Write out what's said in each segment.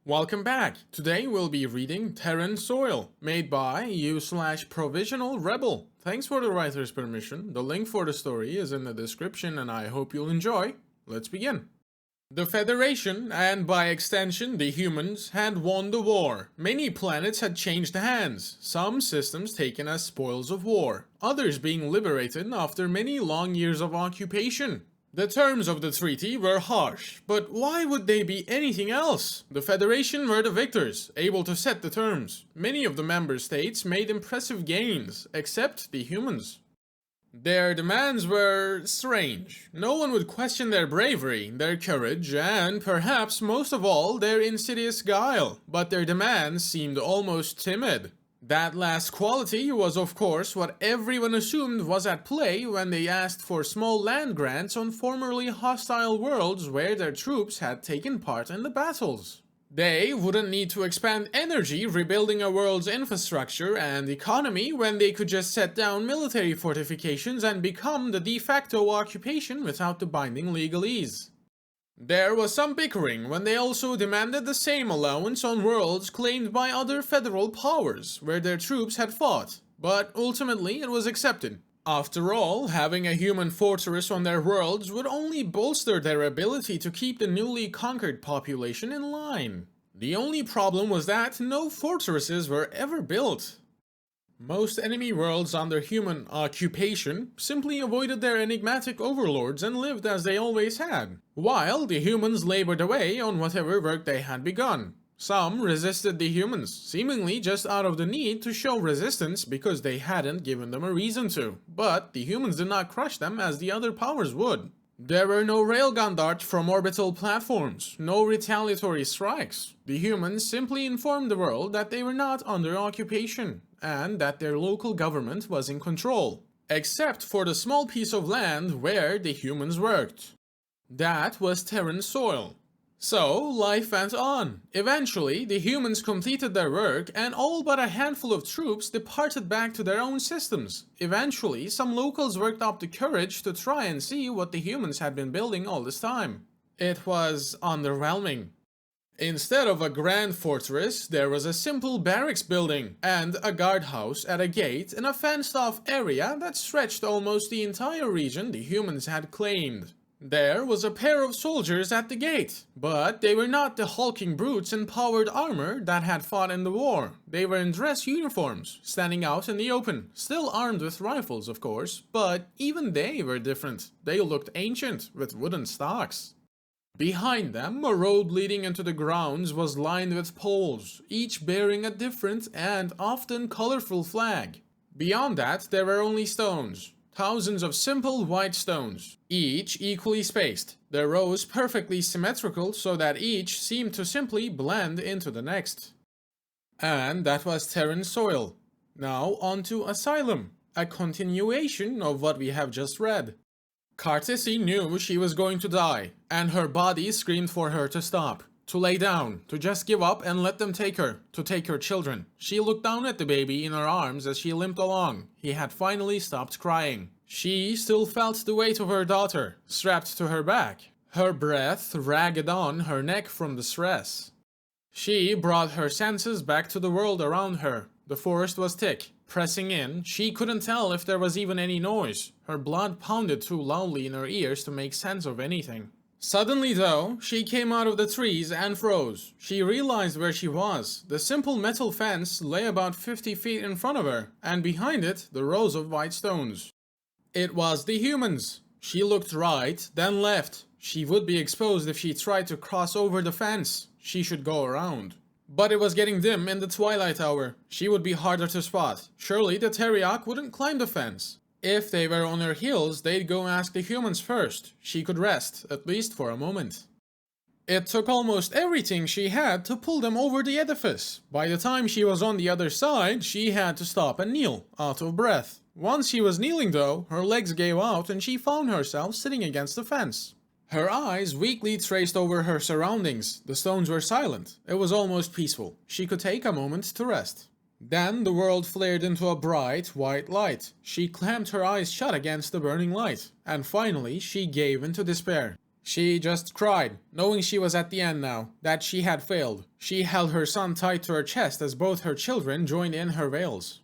Welcome back! Today we'll be reading Terran Soil, made by u/ProvisionalRebel. Thanks for the writer's permission. The link for the story is in the description and I hope you'll enjoy. Let's begin. The Federation, and by extension the humans, had won the war. Many planets had changed hands, some systems taken as spoils of war, others being liberated after many long years of occupation. The terms of the treaty were harsh, but why would they be anything else? The Federation were the victors, able to set the terms. Many of the member states made impressive gains, except the humans. Their demands were strange. No one would question their bravery, their courage, and perhaps most of all, their insidious guile, but their demands seemed almost timid. That last quality was of course what everyone assumed was at play when they asked for small land grants on formerly hostile worlds where their troops had taken part in the battles. They wouldn't need to expend energy rebuilding a world's infrastructure and economy when they could just set down military fortifications and become the de facto occupation without the binding legalese. There was some bickering when they also demanded the same allowance on worlds claimed by other federal powers where their troops had fought, but ultimately it was accepted. After all, having a human fortress on their worlds would only bolster their ability to keep the newly conquered population in line. The only problem was that no fortresses were ever built. Most enemy worlds under human occupation simply avoided their enigmatic overlords and lived as they always had, while the humans labored away on whatever work they had begun. Some resisted the humans, seemingly just out of the need to show resistance because they hadn't given them a reason to, but the humans did not crush them as the other powers would. There were no railgun darts from orbital platforms, no retaliatory strikes. The humans simply informed the world that they were not under occupation, and that their local government was in control, except for the small piece of land where the humans worked. That was Terran Soil. So, life went on. Eventually, the humans completed their work and all but a handful of troops departed back to their own systems. Eventually, some locals worked up the courage to try and see what the humans had been building all this time. It was underwhelming. Instead of a grand fortress, there was a simple barracks building and a guardhouse at a gate in a fenced-off area that stretched almost the entire region the humans had claimed. There was a pair of soldiers at the gate, but they were not the hulking brutes in powered armor that had fought in the war. They were in dress uniforms, standing out in the open, still armed with rifles of course, but even they were different. They looked ancient, with wooden stocks. Behind them, a road leading into the grounds was lined with poles, each bearing a different and often colorful flag. Beyond that, there were only stones. Thousands of simple white stones, each equally spaced, their rows perfectly symmetrical so that each seemed to simply blend into the next. And that was Terran Soil. Now on to Asylum, a continuation of what we have just read. Cartesi knew she was going to die, and her body screamed for her to stop. To lay down, to just give up and let them take her, to take her children. She looked down at the baby in her arms as she limped along. He had finally stopped crying. She still felt the weight of her daughter, strapped to her back, her breath ragged on her neck from the stress. She brought her senses back to the world around her. The forest was thick, pressing in. She couldn't tell if there was even any noise. Her blood pounded too loudly in her ears to make sense of anything. Suddenly though, she came out of the trees and froze. She realized where she was. The simple metal fence lay about 50 feet in front of her, and behind it, the rows of white stones. It was the humans. She looked right, then left. She would be exposed if she tried to cross over the fence. She should go around. But it was getting dim in the twilight hour. She would be harder to spot. Surely the Teriak wouldn't climb the fence. If they were on her heels, they'd go ask the humans first. She could rest, at least for a moment. It took almost everything she had to pull them over the edifice. By the time she was on the other side, she had to stop and kneel, out of breath. Once she was kneeling though, her legs gave out and she found herself sitting against the fence. Her eyes weakly traced over her surroundings. The stones were silent. It was almost peaceful. She could take a moment to rest. Then the world flared into a bright, white light. She clamped her eyes shut against the burning light, and finally she gave into despair. She just cried, knowing she was at the end now, that she had failed. She held her son tight to her chest as both her children joined in her wails.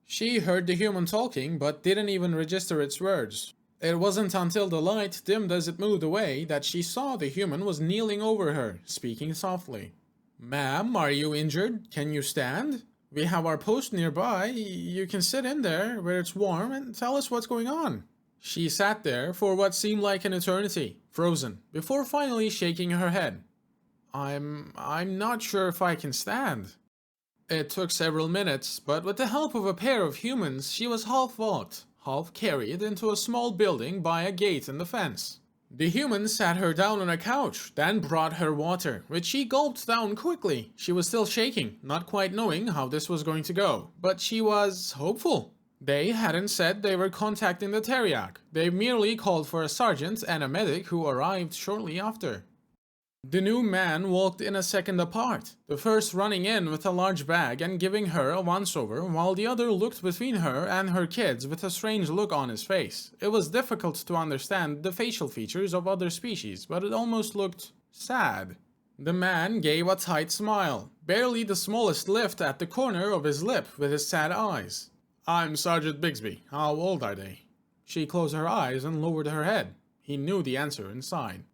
She heard the human talking, but didn't even register its words. It wasn't until the light dimmed as it moved away that she saw the human was kneeling over her, speaking softly. "Ma'am, are you injured? Can you stand? We have our post nearby. You can sit in there where it's warm and tell us what's going on." She sat there for what seemed like an eternity, frozen, before finally shaking her head. I'm not sure if I can stand." It took several minutes, but with the help of a pair of humans, she was half walked, half carried into a small building by a gate in the fence. The humans sat her down on a couch, then brought her water, which she gulped down quickly. She was still shaking, not quite knowing how this was going to go, but she was hopeful. They hadn't said they were contacting the Teriak. They merely called for a sergeant and a medic who arrived shortly after. The new man walked in a second apart, the first running in with a large bag and giving her a once-over, while the other looked between her and her kids with a strange look on his face. It was difficult to understand the facial features of other species, but it almost looked sad. The man gave a tight smile, barely the smallest lift at the corner of his lip with his sad eyes. "I'm Sergeant Bigsby. How old are they?" She closed her eyes and lowered her head. He knew the answer and sighed.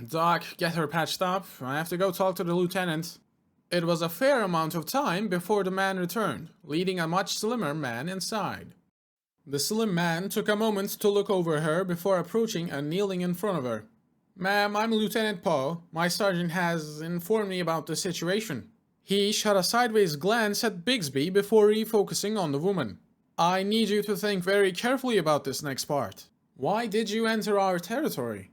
"Doc, get her patched up. I have to go talk to the lieutenant." It was a fair amount of time before the man returned, leading a much slimmer man inside. The slim man took a moment to look over her before approaching and kneeling in front of her. "Ma'am, I'm Lieutenant Poe. My sergeant has informed me about the situation." He shot a sideways glance at Bigsby before refocusing on the woman. "I need you to think very carefully about this next part. Why did you enter our territory?"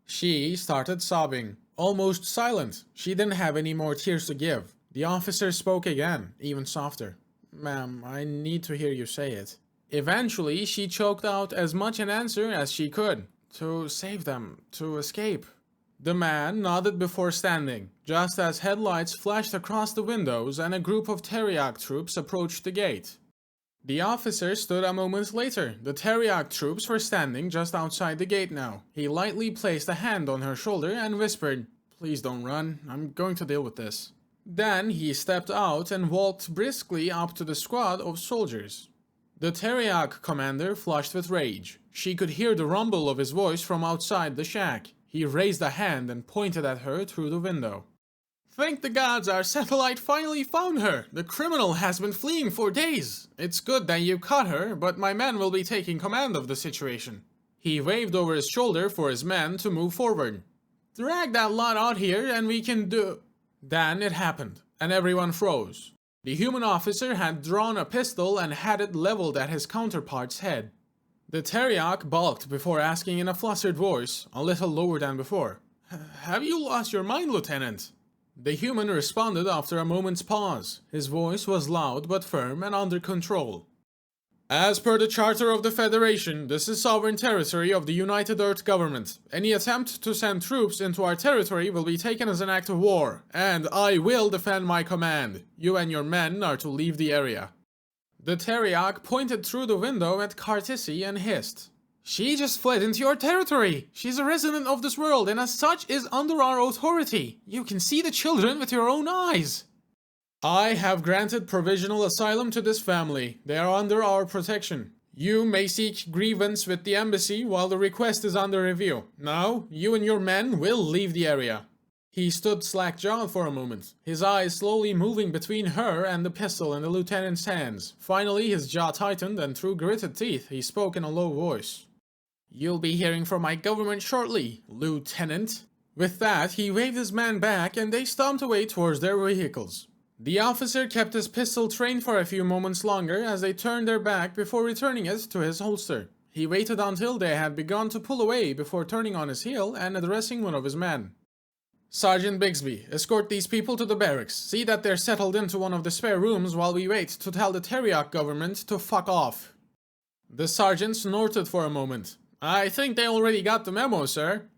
She started sobbing, almost silent. She didn't have any more tears to give. The officer spoke again, even softer. "Ma'am, I need to hear you say it." Eventually, she choked out as much an answer as she could. "To save them, to escape." The man nodded before standing, just as headlights flashed across the windows and a group of Teriak troops approached the gate. The officer stood a moment later. The Teriak troops were standing just outside the gate now. He lightly placed a hand on her shoulder and whispered, "Please don't run. I'm going to deal with this." Then he stepped out and walked briskly up to the squad of soldiers. The Teriak commander flushed with rage. She could hear the rumble of his voice from outside the shack. He raised a hand and pointed at her through the window. "Thank the gods our satellite finally found her. The criminal has been fleeing for days. It's good that you caught her, but my men will be taking command of the situation." He waved over his shoulder for his men to move forward. "Drag that lot out here and we can do..." Then it happened, and everyone froze. The human officer had drawn a pistol and had it leveled at his counterpart's head. The Teriak balked before asking in a flustered voice, a little lower than before, "Have you lost your mind, Lieutenant?" The human responded after a moment's pause. His voice was loud but firm and under control. "As per the Charter of the Federation, this is sovereign territory of the United Earth Government. Any attempt to send troops into our territory will be taken as an act of war, and I will defend my command. You and your men are to leave the area." The Teriak pointed through the window at Cartisi and hissed, "She just fled into your territory. She's a resident of this world and as such is under our authority. You can see the children with your own eyes." "I have granted provisional asylum to this family. They are under our protection. You may seek grievance with the embassy while the request is under review. Now, you and your men will leave the area." He stood slack-jawed for a moment, his eyes slowly moving between her and the pistol in the lieutenant's hands. Finally, his jaw tightened, and through gritted teeth, he spoke in a low voice. "You'll be hearing from my government shortly, Lieutenant." With that, he waved his men back, and they stomped away towards their vehicles. The officer kept his pistol trained for a few moments longer as they turned their back before returning it to his holster. He waited until they had begun to pull away before turning on his heel and addressing one of his men. "Sergeant Bigsby, escort these people to the barracks. See that they're settled into one of the spare rooms while we wait to tell the Teriak government to fuck off." The sergeant snorted for a moment. "I think they already got the memo, sir."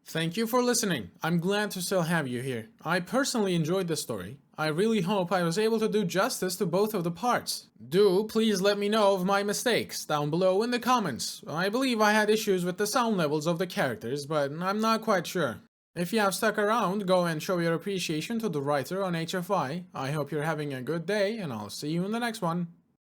Thank you for listening. I'm glad to still have you here. I personally enjoyed the story. I really hope I was able to do justice to both of the parts. Do please let me know of my mistakes down below in the comments. I believe I had issues with the sound levels of the characters, but I'm not quite sure. If you have stuck around, go and show your appreciation to the writer on HFY. I hope you're having a good day, and I'll see you in the next one.